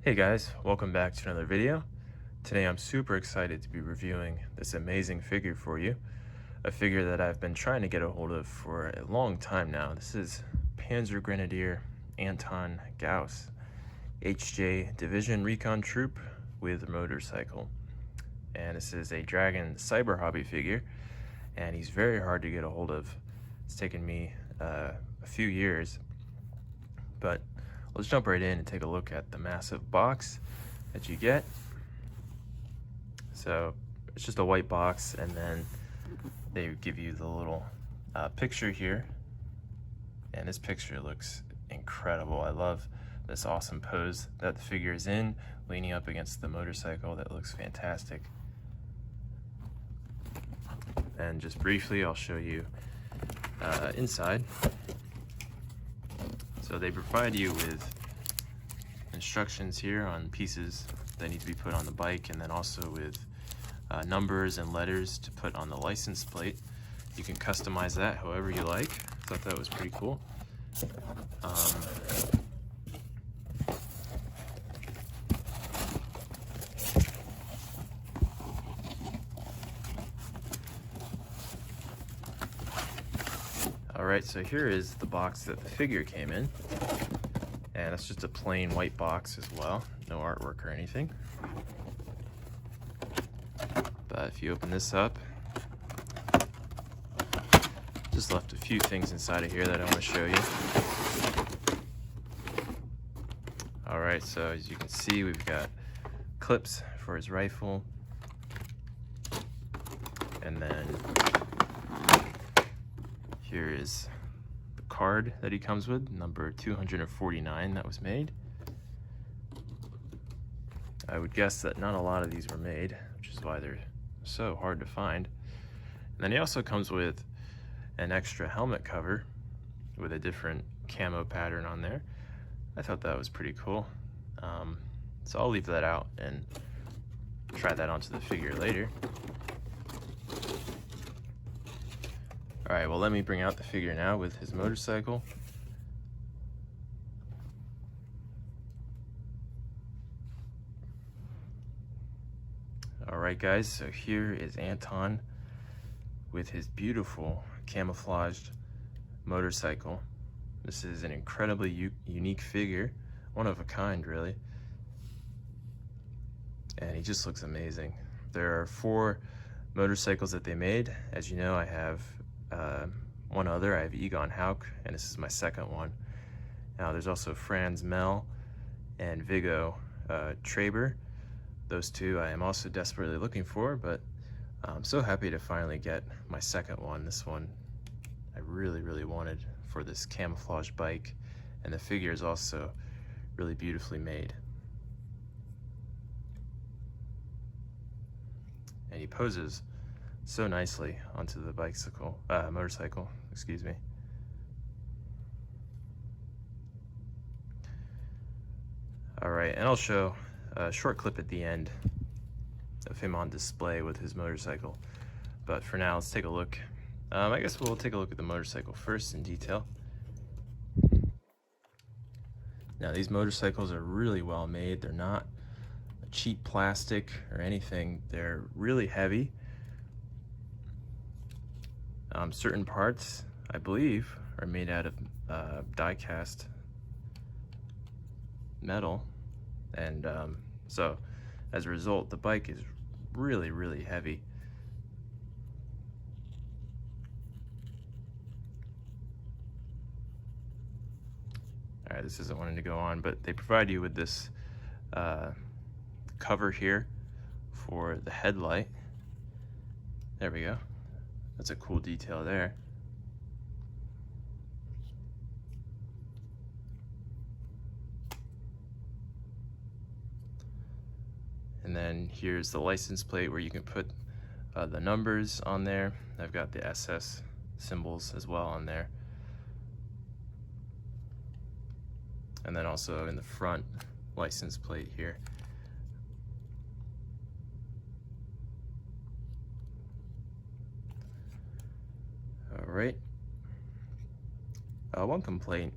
Hey guys, welcome back to another video. Today I'm super excited to be reviewing this amazing figure for you. A figure that I've been trying to get a hold of for a long time now. This is Panzer Grenadier Anton Gause, HJ Division Recon Troop with motorcycle. And this is a Dragon Cyber Hobby figure, and he's very hard to get a hold of. It's taken me a few years, but let's jump right in and take a look at the massive box that you get. So it's just a white box, and then they give you the little picture here. And this picture looks incredible. I love this awesome pose that the figure is in, leaning up against the motorcycle. That looks fantastic. And just briefly, I'll show you inside. So they provide you with instructions here on pieces that need to be put on the bike, and then also with numbers and letters to put on the license plate. You can customize that however you like. Thought that was pretty cool. Alright, so here is the box that the figure came in. And it's just a plain white box as well. No artwork or anything. But if you open this up, just left a few things inside of here that I want to show you. Alright, so as you can see, we've got clips for his rifle. And then here is the card that he comes with, number 249 that was made. I would guess that not a lot of these were made, which is why they're so hard to find. And then he also comes with an extra helmet cover with a different camo pattern on there. I thought that was pretty cool. So I'll leave that out and try that onto the figure later. Alright, well, let me bring out the figure now with his motorcycle. Alright guys, so here is Anton with his beautiful camouflaged motorcycle. This is an incredibly unique figure, one of a kind really. And he just looks amazing. There are 4 motorcycles that they made. As you know, I have one other. I have Egon Hauk, and this is my second one. Now there's also Franz Mel and Viggo Traber. Those two I am also desperately looking for, but I'm so happy to finally get my second one. This one I really wanted for this camouflage bike, and the figure is also really beautifully made. And he poses so nicely onto the motorcycle, excuse me. Alright, and I'll show a short clip at the end of him on display with his motorcycle. But for now, let's take a look. I guess we'll take a look at the motorcycle first in detail. Now, these motorcycles are really well made. They're not cheap plastic or anything. They're really heavy. Certain parts, I believe, are made out of die-cast metal, and so as a result, the bike is really heavy. All right, this isn't wanting to go on, but they provide you with this cover here for the headlight. There we go. That's a cool detail there. And then here's the license plate where you can put the numbers on there. I've got the SS symbols as well on there. And then also in the front license plate here. All right. One complaint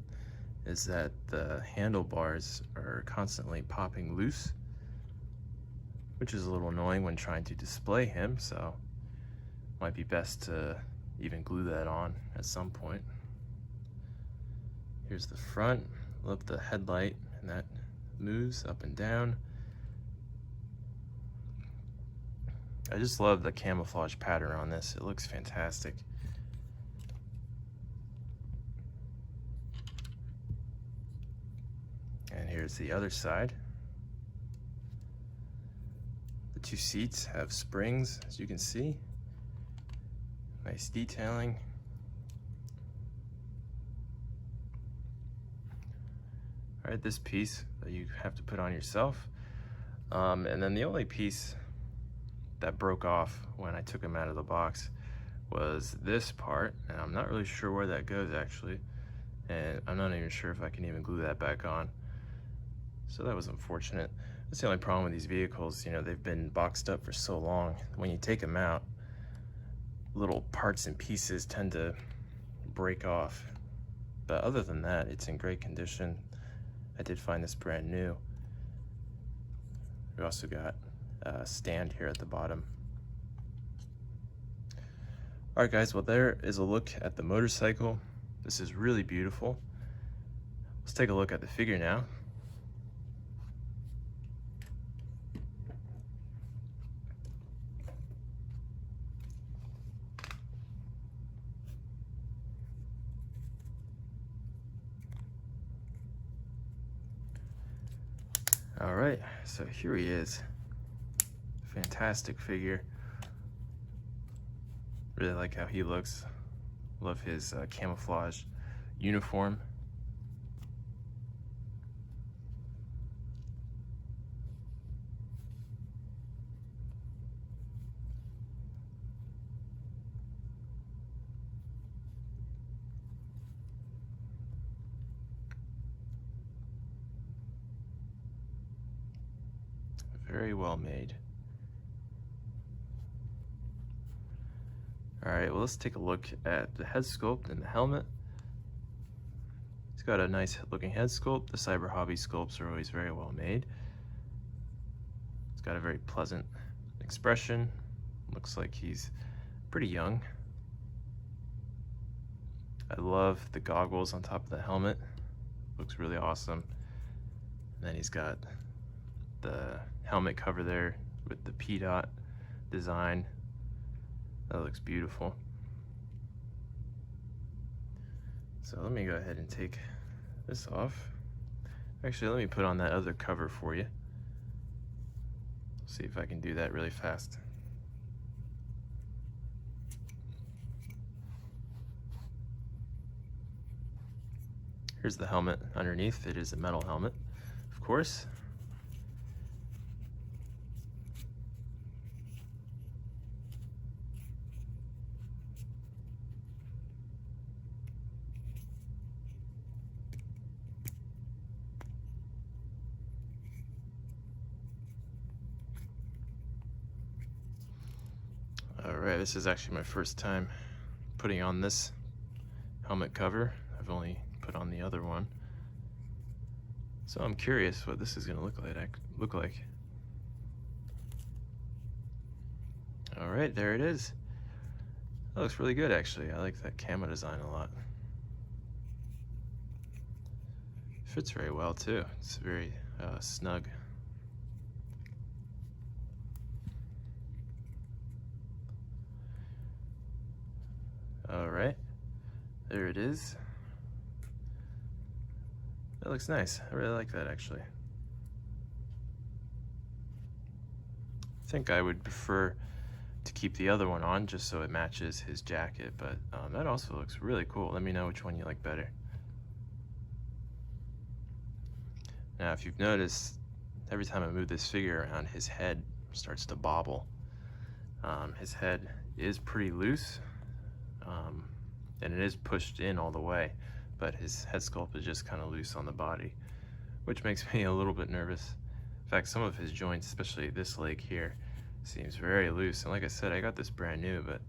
is that the handlebars are constantly popping loose, which is a little annoying when trying to display him, so might be best to even glue that on at some point. Here's the front. Love the headlight, and that moves up and down. I just love the camouflage pattern on this. It looks fantastic. And here's the other side. The two seats have springs, as you can see. Nice detailing. All right, this piece that you have to put on yourself. And then the only piece that broke off when I took them out of the box was this part, and I'm not really sure where that goes actually, and I'm not even sure if I can even glue that back on. So that was unfortunate. That's the only problem with these vehicles. You know, they've been boxed up for so long. When you take them out, little parts and pieces tend to break off. But other than that, it's in great condition. I did find this brand new. We also got a stand here at the bottom. All right, guys, well, there is a look at the motorcycle. This is really beautiful. Let's take a look at the figure now. All right, so here he is. Fantastic figure. Really like how he looks. Love his camouflage uniform. Very well made. All right, well, let's take a look at the head sculpt and the helmet. It's got a nice looking head sculpt. The Cyber Hobby sculpts are always very well made. It's got a very pleasant expression. Looks like he's pretty young. I love the goggles on top of the helmet. Looks really awesome. And then he's got the helmet cover there with the P dot design. That looks beautiful. So let me go ahead and take this off. Actually, let me put on that other cover for you. See if I can do that really fast. Here's the helmet underneath. It is a metal helmet, of course. Alright, this is actually my first time putting on this helmet cover. I've only put on the other one. So I'm curious what this is going to look like. Alright, there it is. That looks really good actually. I like that camo design a lot. Fits very well too. It's very snug. All right, there it is. That looks nice. I really like that actually. I think I would prefer to keep the other one on just so it matches his jacket, but that also looks really cool. Let me know which one you like better. Now, if you've noticed, every time I move this figure around, his head starts to bobble. His head is pretty loose. And it is pushed in all the way, but his head sculpt is just kind of loose on the body, which makes me a little bit nervous. In fact, some of his joints, especially this leg here, seems very loose. And like I said, I got this brand new, but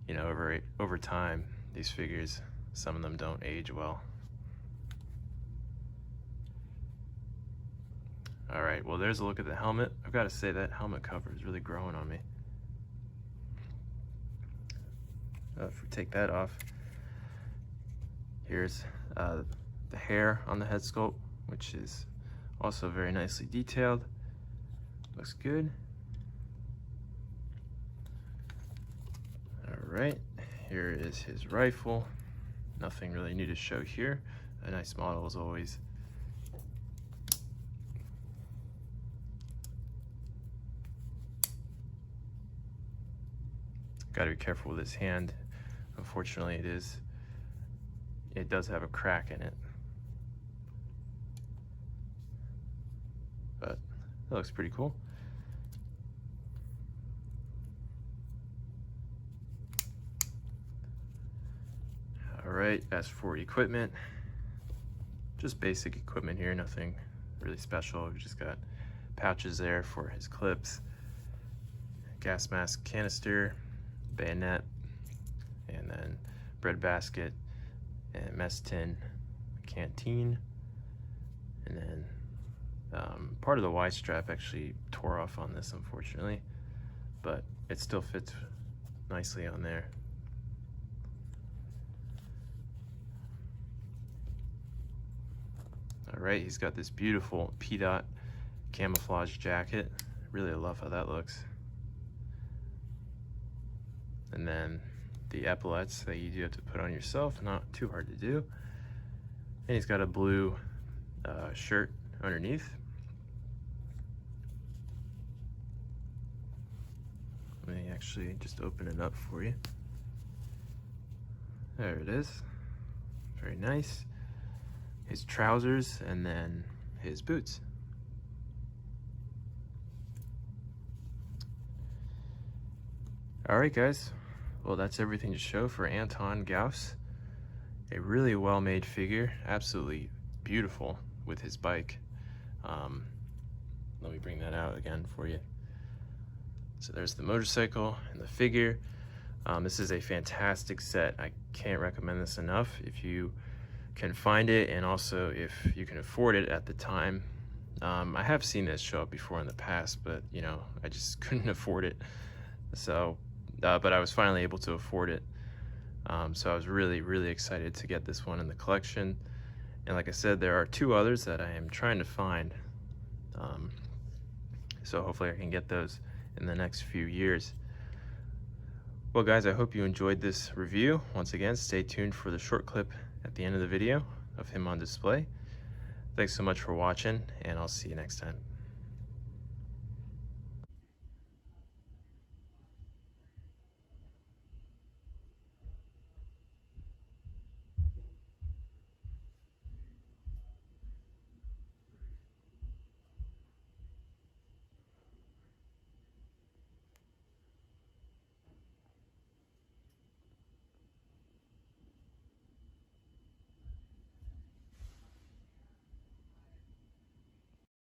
you know, over time, these figures, some of them don't age well. All right, well, there's a look at the helmet. I've got to say that helmet cover is really growing on me. If we take that off, here's the hair on the head sculpt, which is also very nicely detailed. Looks good. All right, here is his rifle. Nothing really new to show here. A nice model as always. Got to be careful with his hand. Unfortunately, it does have a crack in it. But it looks pretty cool. All right, as for equipment, just basic equipment here, nothing really special. We just got pouches there for his clips, gas mask canister, bayonet, and then bread basket and mess tin, canteen, and then part of the Y strap actually tore off on this, unfortunately, but it still fits nicely on there. All right, he's got this beautiful P-dot camouflage jacket. Really love how that looks. And then the epaulets that you do have to put on yourself, not too hard to do. And he's got a blue shirt underneath. Let me actually just open it up for you. There it is. Very nice. His trousers, and then his boots. All right, guys. Well, that's everything to show for Anton Gause. A really well-made figure, absolutely beautiful with his bike. Let me bring that out again for you. So there's the motorcycle and the figure. This is a fantastic set. I can't recommend this enough. If you can find it, and also if you can afford it at the time. I have seen this show up before in the past, but you know, I just couldn't afford it. So, but I was finally able to afford it. So I was really excited to get this one in the collection. And like I said, there are two others that I am trying to find. So hopefully I can get those in the next few years. Well guys, I hope you enjoyed this review. Once again, stay tuned for the short clip at the end of the video of him on display. Thanks so much for watching, and I'll see you next time.